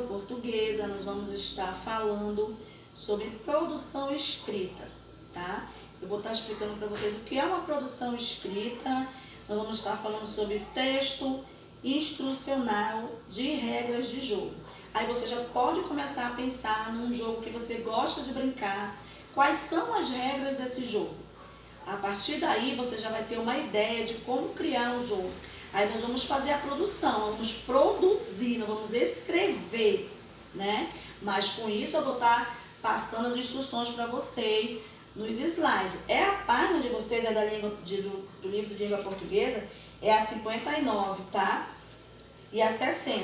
Portuguesa, nós vamos estar falando sobre produção escrita, tá? Eu vou estar explicando para vocês o que é uma produção escrita, nós vamos estar falando sobre texto instrucional de regras de jogo. Aí você já pode começar a pensar num jogo que você gosta de brincar, quais são as regras desse jogo. A partir daí você já vai ter uma ideia de como criar um jogo. Aí nós vamos fazer a produção, vamos produzir, nós vamos escrever, né? Mas com isso eu vou estar passando as instruções para vocês nos slides. É a página de vocês, é da língua, do livro de língua portuguesa, é a 59, tá? E a 60.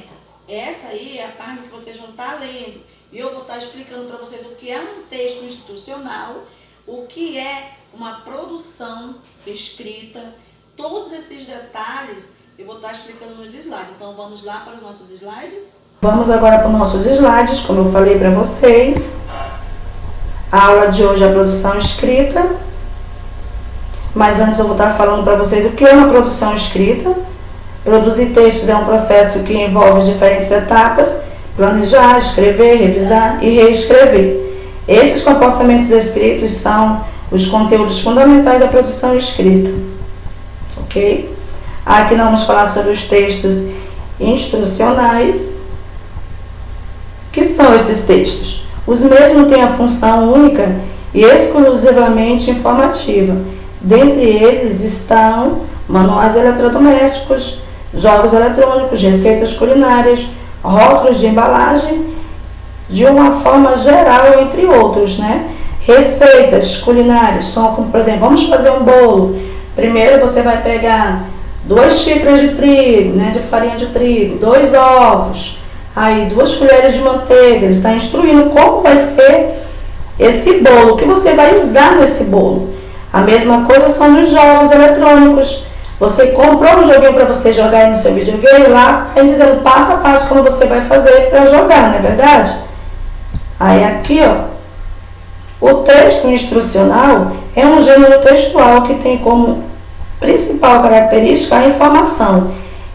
Essa aí é a página que vocês vão estar lendo. E eu vou estar explicando para vocês o que é um texto institucional, o que é uma produção escrita, todos esses detalhes eu vou estar explicando nos slides. Então vamos lá para os nossos slides? Vamos agora para os nossos slides, como eu falei para vocês. A aula de hoje é a produção escrita. Mas antes eu vou estar falando para vocês o que é uma produção escrita. Produzir textos é um processo que envolve diferentes etapas: planejar, escrever, revisar e reescrever. Esses comportamentos escritos são os conteúdos fundamentais da produção escrita. Ok? Aqui nós vamos falar sobre os textos instrucionais. O que são esses textos? Os mesmos têm a função única e exclusivamente informativa. Dentre eles estão manuais eletrodomésticos, jogos eletrônicos, receitas culinárias, rótulos de embalagem, de uma forma geral, entre outros, né? Receitas culinárias são como, por exemplo, vamos fazer um bolo. Primeiro você vai pegar 2 xícaras de trigo, né, de farinha de trigo, 2 ovos, aí 2 colheres de manteiga. Ele está instruindo como vai ser esse bolo, o que você vai usar nesse bolo. A mesma coisa são nos jogos eletrônicos. Você comprou um joguinho para você jogar aí no seu videogame, lá está dizendo passo a passo como você vai fazer para jogar, não é verdade? Aí aqui, ó, o texto instrucional é um gênero textual que tem como principal característica a informação.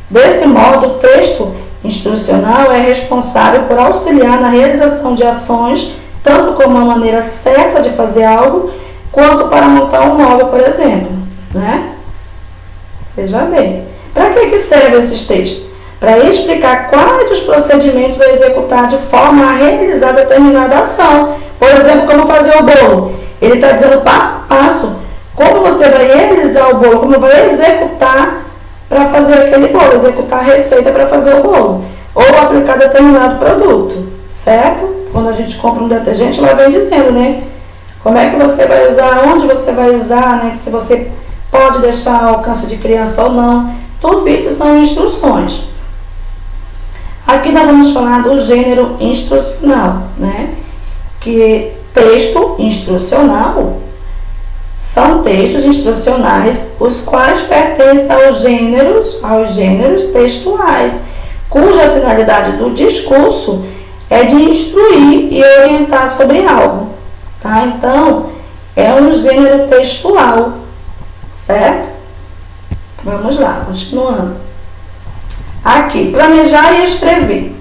Desse modo, o texto instrucional é responsável por auxiliar na realização de ações, tanto como uma maneira certa de fazer algo, quanto para montar um móvel, por exemplo, né? Veja bem, para que servem esses textos? Para explicar quais os procedimentos a executar de forma a realizar determinada ação. Por exemplo, como fazer o bolo. Ele está dizendo passo a passo como você vai realizar o bolo, como vai executar para fazer aquele bolo, executar a receita para fazer o bolo, ou aplicar determinado produto, certo? Quando a gente compra um detergente, lá vem dizendo, né? Como é que você vai usar, onde você vai usar, né? Se você pode deixar ao alcance de criança ou não. Tudo isso são instruções. Aqui nós vamos falar do gênero instrucional, né? Que texto instrucional são textos instrucionais, os quais pertencem aos gêneros textuais, cuja finalidade do discurso é de instruir e orientar sobre algo, tá? Então, é um gênero textual, certo? Vamos lá, continuando. Aqui, planejar e escrever.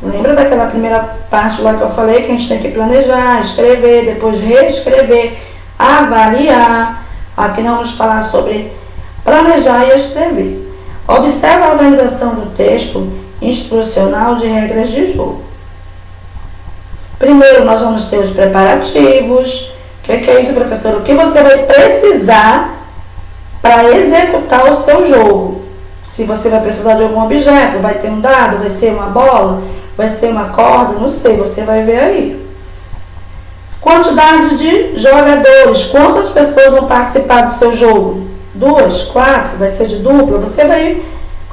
Lembra daquela primeira parte lá que eu falei que a gente tem que planejar, escrever, depois reescrever, avaliar. Aqui nós vamos falar sobre planejar e escrever. Observe a organização do texto instrucional de regras de jogo. Primeiro nós vamos ter os preparativos. O que é isso, professor? O que você vai precisar para executar o seu jogo? Se você vai precisar de algum objeto, vai ter um dado, vai ser uma bola, vai ser uma corda, não sei, você vai ver aí. Quantidade de jogadores, quantas pessoas vão participar do seu jogo? 2, 4, vai ser de dupla, você vai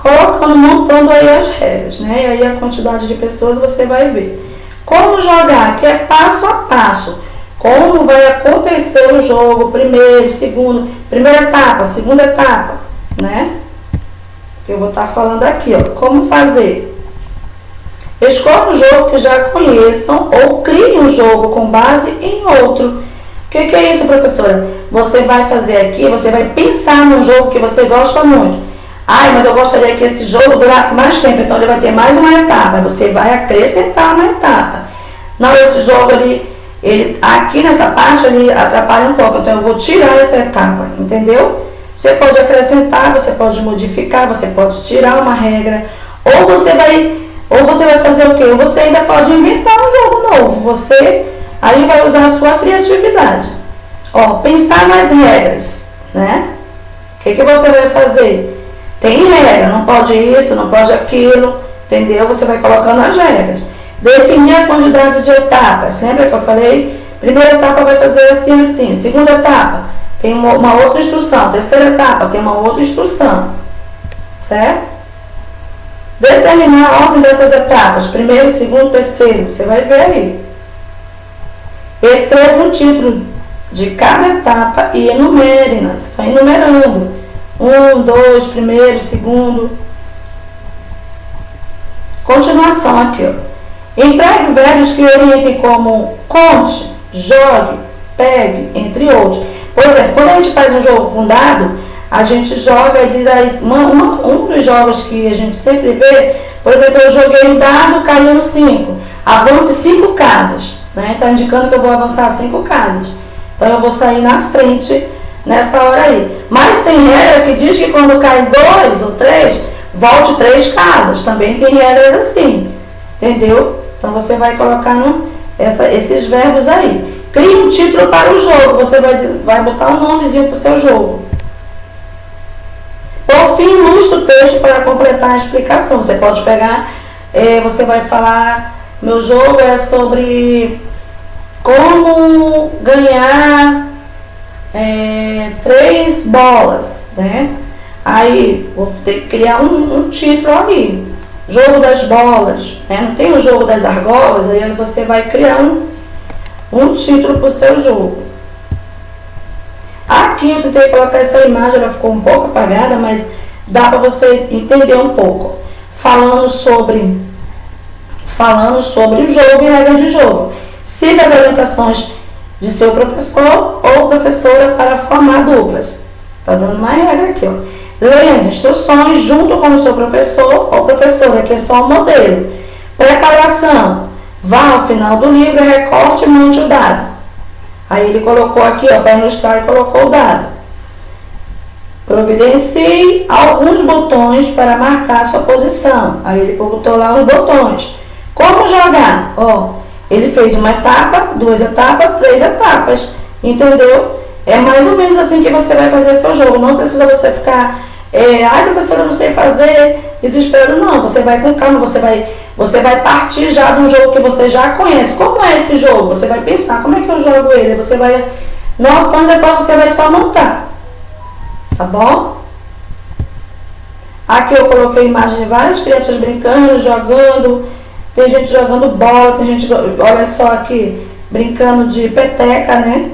colocando, montando aí as regras, né? E aí a quantidade de pessoas você vai ver. Como jogar, que é passo a passo. Como vai acontecer o jogo, primeiro, segundo, primeira etapa, segunda etapa, né? Eu vou estar falando aqui, ó, como fazer. Escolha um jogo que já conheçam ou crie um jogo com base em outro. O que é isso, professora? Você vai fazer aqui, você vai pensar num jogo que você gosta muito. Ah, mas eu gostaria que esse jogo durasse mais tempo, então ele vai ter mais uma etapa. Você vai acrescentar uma etapa. Não, esse jogo ele aqui nessa parte ele atrapalha um pouco, então eu vou tirar essa etapa, entendeu? Você pode acrescentar, você pode modificar, você pode tirar uma regra, ou você vai fazer o quê? Ou você ainda pode inventar um jogo novo. Você aí vai usar a sua criatividade. Ó, pensar nas regras, né? O que você vai fazer? Tem regra, não pode isso, não pode aquilo, entendeu? Você vai colocando as regras. Definir a quantidade de etapas. Lembra que eu falei? Primeira etapa vai fazer assim, assim. Segunda etapa tem uma outra instrução. Terceira etapa tem uma outra instrução. Certo? Determinar a ordem dessas etapas. Primeiro, segundo, terceiro. Você vai ver aí. Escreva um título de cada etapa e enumere-nas. Você vai enumerando. 1, 2, primeiro, segundo. Continuação aqui, ó. Empregue verbos que orientem como conte, jogue, pegue, entre outros. Por exemplo, quando a gente faz um jogo com dado, a gente joga e diz aí, um dos jogos que a gente sempre vê, por exemplo, eu joguei um dado, caiu no 5. Avance 5 casas, né? Está indicando que eu vou avançar 5 casas. Então eu vou sair na frente nessa hora aí. Mas tem regra que diz que quando cai 2 ou 3, volte 3 casas. Também tem regras assim. Entendeu? Então você vai colocando esses verbos aí. Crie um título para o jogo. Você vai botar um nomezinho para o seu jogo. Por fim, ilustre o texto para completar a explicação. Você pode pegar, você vai falar, meu jogo é sobre como ganhar 3 bolas, né? Aí, vou ter que criar um título ali. Jogo das bolas, né? Não tem o jogo das argolas, aí você vai criar um título para o seu jogo. Aqui eu tentei colocar essa imagem, ela ficou um pouco apagada, mas dá para você entender um pouco. Falando sobre o jogo e regra de jogo. Siga as orientações de seu professor ou professora para formar duplas. Está dando uma regra aqui, ó. Leia as instruções junto com o seu professor ou professora, que é só um modelo. Preparação. Vá ao final do livro, recorte e mande o dado. Aí ele colocou aqui, ó, para ilustrar, e colocou o dado. Providencie alguns botões para marcar sua posição. Aí ele botou lá os botões. Como jogar? Ó, ele fez uma etapa, 2 etapas, 3 etapas. Entendeu? É mais ou menos assim que você vai fazer seu jogo. Não precisa você ficar, professora, eu não sei fazer, desesperado. Não, você vai com calma, você vai partir já de um jogo que você já conhece. Como é esse jogo? Você vai pensar, como é que eu jogo ele? Você vai notando, depois você vai só montar. Tá bom? Aqui eu coloquei imagens de várias crianças brincando, jogando. Tem gente jogando bola, tem gente, olha só aqui, brincando de peteca, né?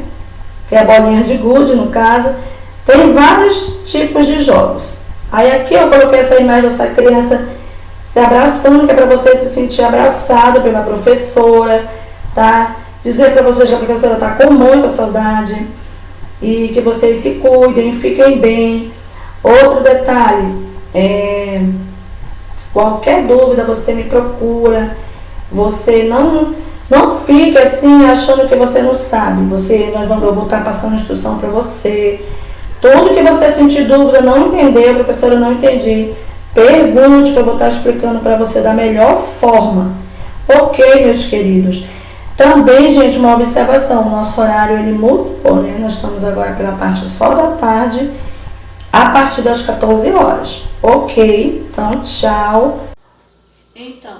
Que é bolinha de gude, no caso. Tem vários tipos de jogos. Aí aqui eu coloquei essa imagem dessa criança se abraçando, que é para você se sentir abraçado pela professora, tá? Dizer para vocês que a professora está com muita saudade e que vocês se cuidem, fiquem bem. Outro detalhe, qualquer dúvida você me procura. Você não fique assim achando que você não sabe. Eu vou estar passando instrução para você. Tudo que você sentir dúvida, não entender, professora, não entendi, pergunte que eu vou estar explicando para você da melhor forma. Ok, meus queridos? Também, gente, uma observação. O nosso horário, ele mudou, né? Nós estamos agora pela parte só da tarde, a partir das 14 horas. Ok? Então, tchau. Então,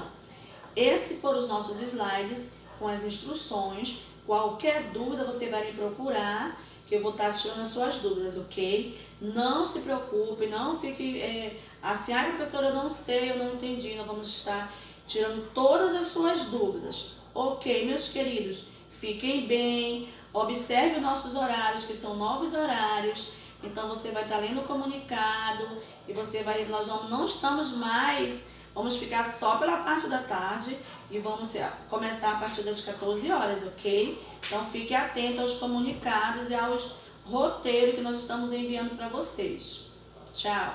esses foram os nossos slides com as instruções. Qualquer dúvida você vai me procurar, que eu vou estar tirando as suas dúvidas, ok? Não se preocupe, não fique assim, professora, eu não sei, eu não entendi. Nós vamos estar tirando todas as suas dúvidas. Ok, meus queridos, fiquem bem, observe os nossos horários, que são novos horários. Então você vai estar lendo o comunicado e nós não estamos mais, vamos ficar só pela parte da tarde e vamos começar a partir das 14 horas, ok? Então fique atento aos comunicados e aos roteiros que nós estamos enviando para vocês. Tchau!